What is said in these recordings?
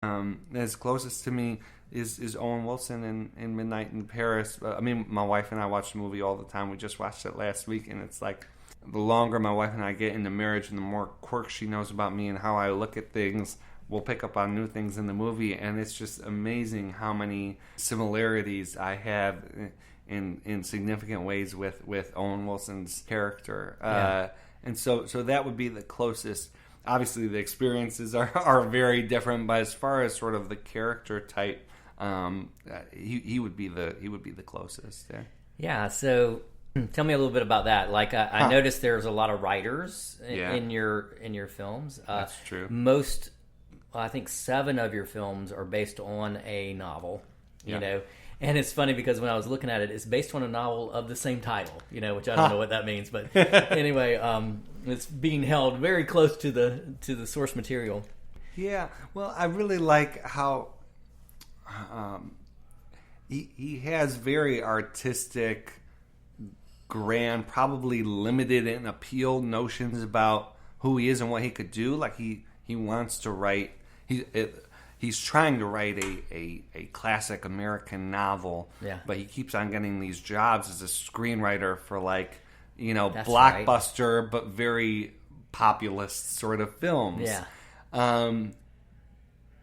As closest to me is Owen Wilson in Midnight in Paris. I mean, my wife and I watch the movie all the time. We just watched it last week, and it's like the longer my wife and I get into marriage and the more quirks she knows about me and how I look at things, we'll pick up on new things in the movie, and it's just amazing how many similarities I have in significant ways with Owen Wilson's character. And so that would be the closest. Obviously, the experiences are very different, but as far as sort of the character type, he would be the closest there. Yeah. So, tell me a little bit about that. Like, I noticed there's a lot of writers in your films. That's true. I think 7 of your films are based on a novel. You Yeah. know. And it's funny because when I was looking at it, it's based on a novel of the same title, which I don't know what that means. But anyway, it's being held very close to the source material. Yeah, well, I really like how he has very artistic, grand, probably limited and appeal notions about who he is and what he could do. Like he wants to write. He's trying to write a classic American novel, but he keeps on getting these jobs as a screenwriter for That's blockbuster right. but very populist sort of films. Yeah.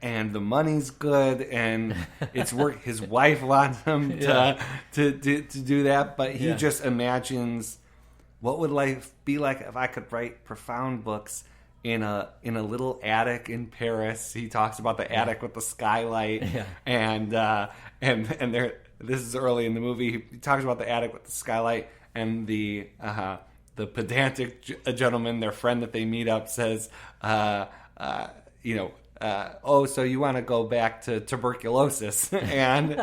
And the money's good, and it's work. His wife wants him to do that, but he just imagines what would life be like if I could write profound books in a little attic in Paris. He talks about the attic with the skylight, and there. This is early in the movie. He talks about the attic with the skylight, and the pedantic gentleman, their friend that they meet up, says, "Oh, so you want to go back to tuberculosis?" and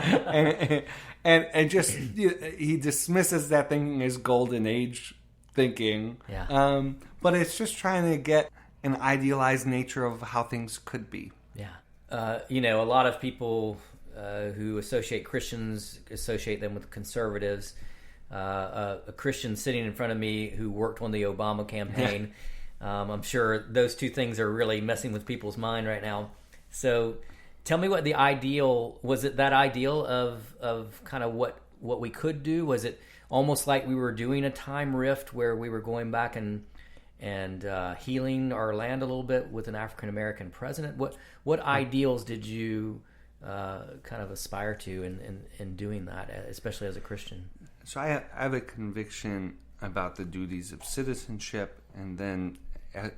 just he dismisses that thinking as golden age thinking. Yeah. But it's just trying to get an idealized nature of how things could be. Yeah. A lot of people who associate Christians associate them with conservatives. A Christian sitting in front of me who worked on the Obama campaign. I'm sure those two things are really messing with people's mind right now. So tell me what the ideal, was it that ideal of kind of what we could do? Was it almost like we were doing a time rift where we were going back and healing our land a little bit with an African American president? What ideals did you kind of aspire to in doing that, especially as a Christian? So I have a conviction about the duties of citizenship, and then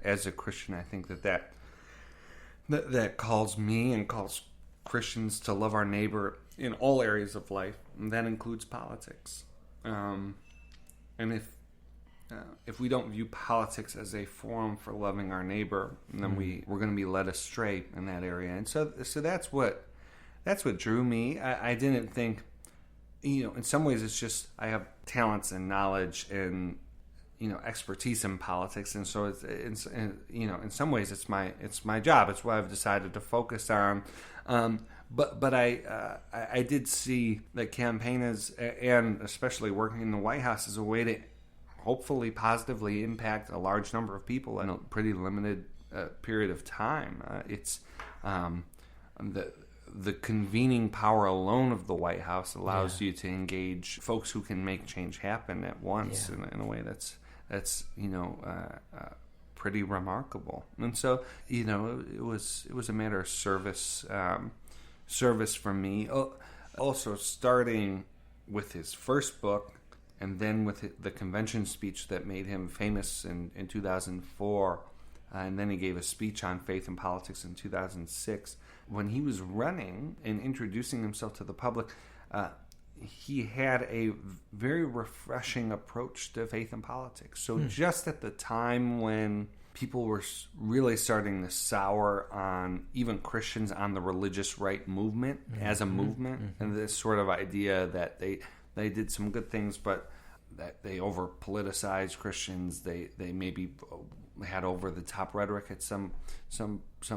as a Christian, I think that calls me and calls Christians to love our neighbor in all areas of life, and that includes politics. And if we don't view politics as a forum for loving our neighbor, then we're going to be led astray in that area. And so that's what drew me. I didn't think, in some ways it's just I have talents and knowledge and expertise in politics, and so it's in some ways it's my job. It's what I've decided to focus on. But I did see the campaign and especially working in the White House as a way to hopefully positively impact a large number of people in a pretty limited period of time. It's the convening power alone of the White House allows you to engage folks who can make change happen at once in a way that's pretty remarkable. And so it was a matter of service for me. Also starting with his first book, and then with the convention speech that made him famous in 2004, and then he gave a speech on faith and politics in 2006. When he was running and introducing himself to the public, he had a very refreshing approach to faith and politics. So just at the time when people were really starting to sour on even Christians on the religious right movement as a movement, and this sort of idea that they did some good things, but that they over politicized Christians. They maybe had over the top rhetoric at some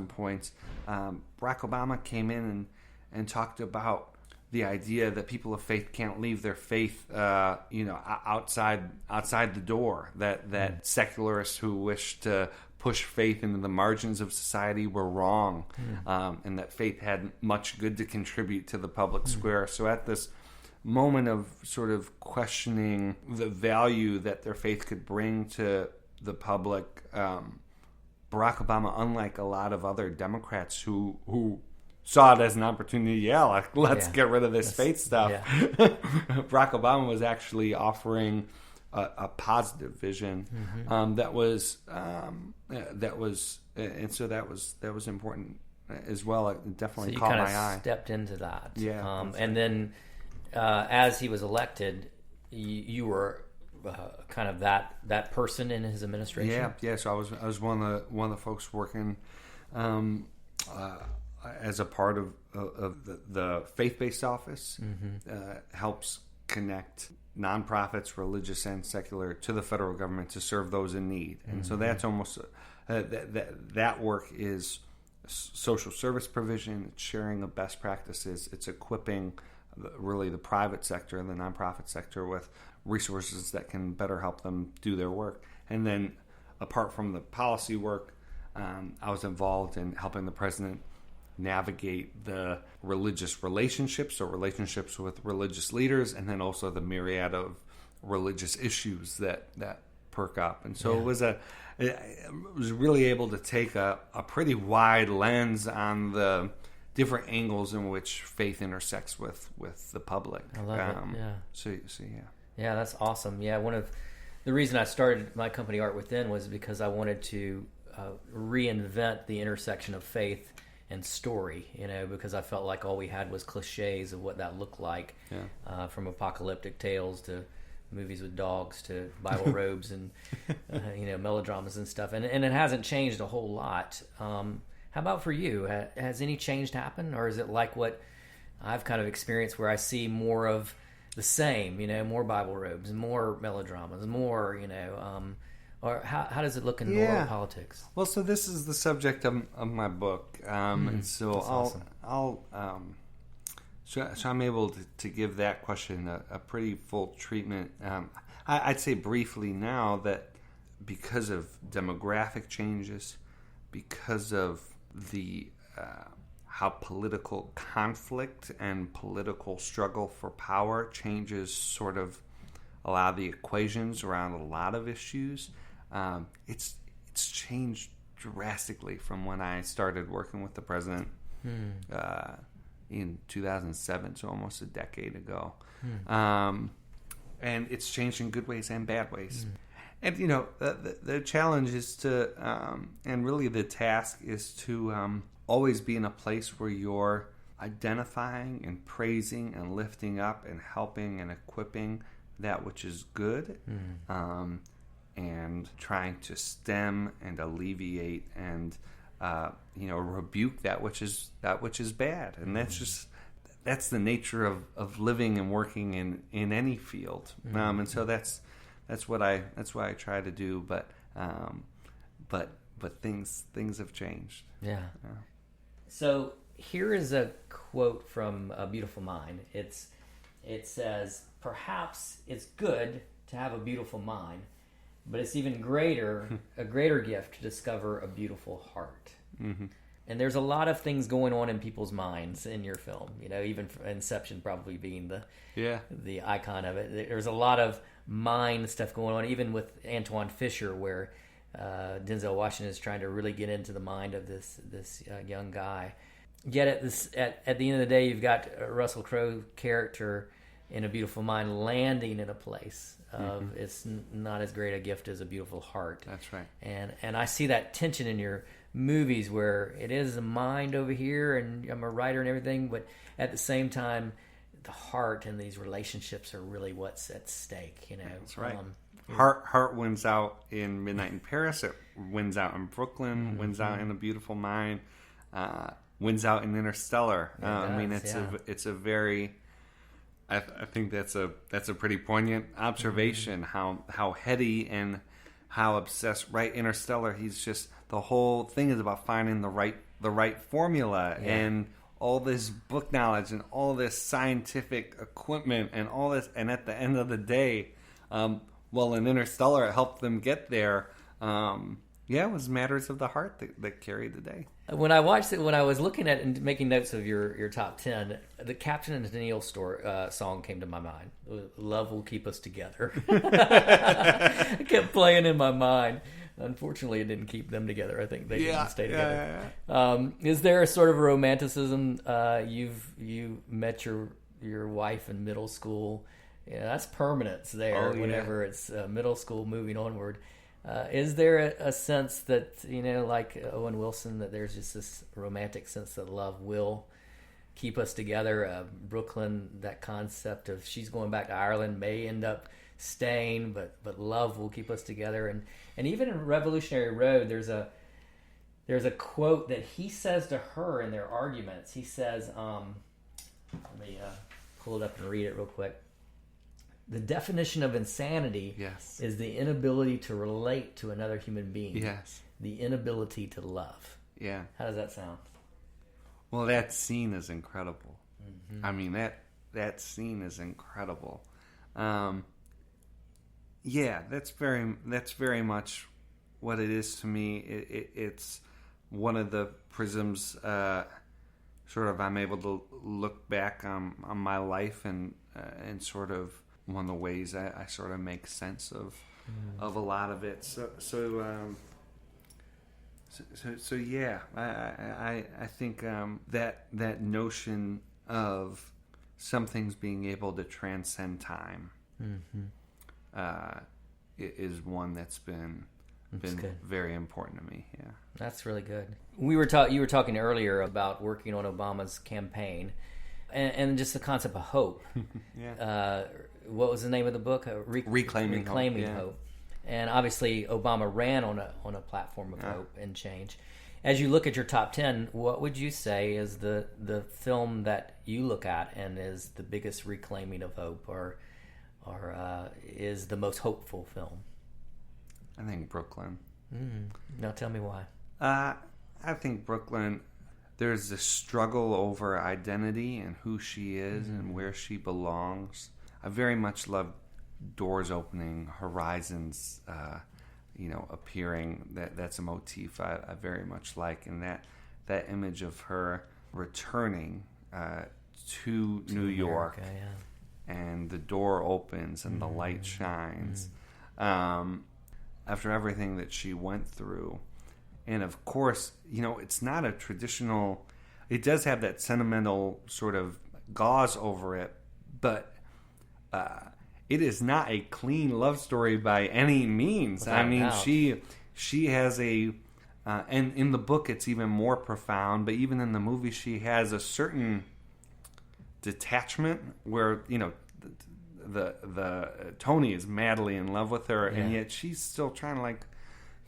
points. Barack Obama came in and talked about the idea that people of faith can't leave their faith, outside the door. That secularists who wish to push faith into the margins of society were wrong, and that faith had much good to contribute to the public square. So at this moment of sort of questioning the value that their faith could bring to the public, Barack Obama, unlike a lot of other Democrats who saw it as an opportunity, let's get rid of this faith stuff. Yeah. Barack Obama was actually offering a positive vision that was important as well. It definitely caught my eye. Stepped into that, and right. Then as he was elected, you were kind of that person in his administration. Yeah. So I was one of the folks working as a part of the faith-based office. Helps connect nonprofits, religious and secular, to the federal government to serve those in need. And so that's almost that work is social service provision, it's sharing of best practices, it's equipping really the private sector and the nonprofit sector with resources that can better help them do their work. And then apart from the policy work, I was involved in helping the president navigate the religious relationships or relationships with religious leaders, and then also the myriad of religious issues that perk up. And so it was really able to take a pretty wide lens on the different angles in which faith intersects with the public. I love it. Yeah. So yeah, that's awesome. Yeah, one of the reason I started my company Art Within was because I wanted to reinvent the intersection of faith and story, because I felt like all we had was cliches of what that looked like, from apocalyptic tales to movies with dogs to Bible robes and melodramas and stuff, and it hasn't changed a whole lot. How about for you? Has any change happened, or is it like what I've kind of experienced, where I see more of the same? More Bible robes, more melodramas, more or how does it look in world politics? Well, so this is the subject of my book, and so so I'm able to give that question a pretty full treatment. I'd say briefly now that because of demographic changes, because of the how political conflict and political struggle for power changes sort of a lot of the equations around a lot of issues. It's changed drastically from when I started working with the president in 2007, so almost a decade ago. And it's changed in good ways and bad ways. And the challenge is to, and really the task is to always be in a place where you're identifying and praising and lifting up and helping and equipping that which is good. And trying to stem and alleviate and rebuke that which is bad, and that's the nature of living and working in any field. And so that's what I try to do. But things have changed. Yeah. So here is a quote from A Beautiful Mind. It says, "Perhaps it's good to have a beautiful mind, but it's even a greater gift to discover a beautiful heart." And there's a lot of things going on in people's minds in your film. Even Inception probably being the icon of it. There's a lot of mind stuff going on, even with Antoine Fisher, where Denzel Washington is trying to really get into the mind of this young guy. Yet at the end of the day, you've got Russell Crowe's character in A Beautiful Mind landing in a place of it's not as great a gift as a beautiful heart. That's right. And I see that tension in your movies where it is the mind over here, and I'm a writer and everything, but at the same time, the heart and these relationships are really what's at stake. That's right. Heart wins out in Midnight in Paris. It wins out in Brooklyn. Wins out in A Beautiful Mind. Wins out in Interstellar. It's a very. I think that's a pretty poignant observation. How heady and how obsessed. Right, Interstellar. He's just, the whole thing is about finding the right formula and all this book knowledge and all this scientific equipment and all this. And at the end of the day, in Interstellar, it helped them get there. Yeah, it was matters of the heart that carried the day. When I watched it, when I was looking at and making notes of your top 10, the Captain and Tennille song came to my mind. Love Will Keep Us Together. It kept playing in my mind. Unfortunately, it didn't keep them together. I think they didn't stay together. Yeah. Is there a sort of romanticism? You met your wife in middle school. Yeah, that's permanence there. Whenever it's middle school, moving onward. Is there a sense that, like Owen Wilson, that there's just this romantic sense that love will keep us together? Brooklyn, that concept of she's going back to Ireland, may end up staying, but love will keep us together. And even in Revolutionary Road, there's a quote that he says to her in their arguments. He says, let me pull it up and read it real quick. The definition of insanity is the inability to relate to another human being. Yes. The inability to love. Yeah. How does that sound? Well, that scene is incredible. Mm-hmm. I mean, that scene is incredible. Yeah, that's very much what it is to me. It's one of the prisms. Sort of, I'm able to look back on my life and sort of one of the ways I sort of make sense of a lot of it. So yeah, I think that notion of some things being able to transcend time is one that's been very important to me. Yeah, that's really good. You were talking earlier about working on Obama's campaign, and just the concept of hope. Yeah. What was the name of the book? Reclaiming Hope. And obviously, Obama ran on a platform of hope and change. As you look at your top 10, what would you say is the film that you look at and is the biggest reclaiming of hope, or is the most hopeful film? I think Brooklyn. Now tell me why. I think Brooklyn, there's this struggle over identity and who she is and where she belongs. I very much love doors opening, horizons, appearing. That's a motif I very much like, and that image of her returning to New York, and the door opens and the light shines after everything that she went through. And of course, it's not a traditional. It does have that sentimental sort of gauze over it, but it is not a clean love story by any means. I mean, she has a, and in the book it's even more profound. But even in the movie, she has a certain detachment where the Tony is madly in love with her, and yet she's still trying to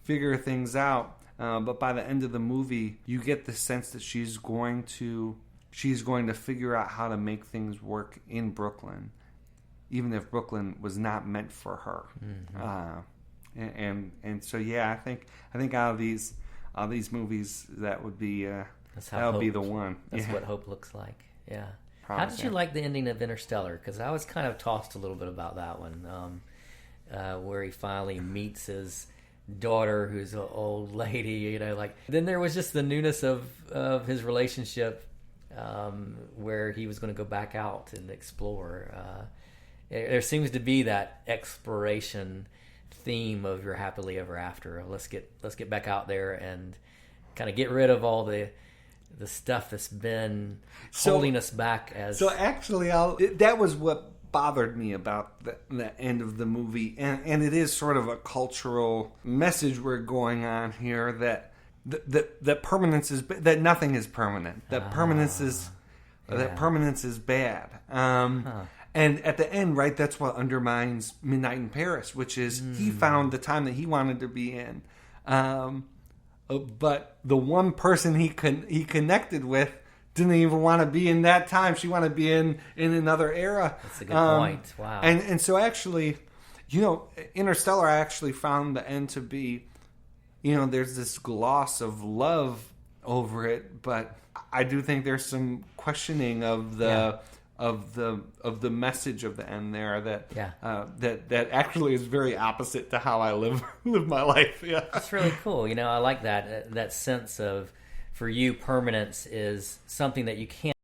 figure things out. But by the end of the movie, you get the sense that she's going to figure out how to make things work in Brooklyn, even if Brooklyn was not meant for her. And so I think out of these movies, that would be that would be the one. That's what hope looks like. Yeah. How did you like the ending of Interstellar? Because I was kind of tossed a little bit about that one, where he finally meets his daughter, who's an old lady. Then there was just the newness of his relationship, where he was going to go back out and explore. There seems to be that exploration theme of your happily ever after. Let's get back out there and kind of get rid of all the stuff that's been holding us back. So actually, that was what bothered me about the end of the movie, and it is sort of a cultural message we're going on here that permanence is that nothing is permanent. That permanence is bad. And at the end, right, that's what undermines Midnight in Paris, which is he found the time that he wanted to be in. But the one person he connected with didn't even want to be in that time. She wanted to be in another era. That's a good point. Wow. And so actually, Interstellar, I actually found the end to be, there's this gloss of love over it, but I do think there's some questioning of the the message of the end there that Yeah. that actually is very opposite to how I live my life. Yeah, It's really cool. I like that sense of, for you, permanence is something that you can't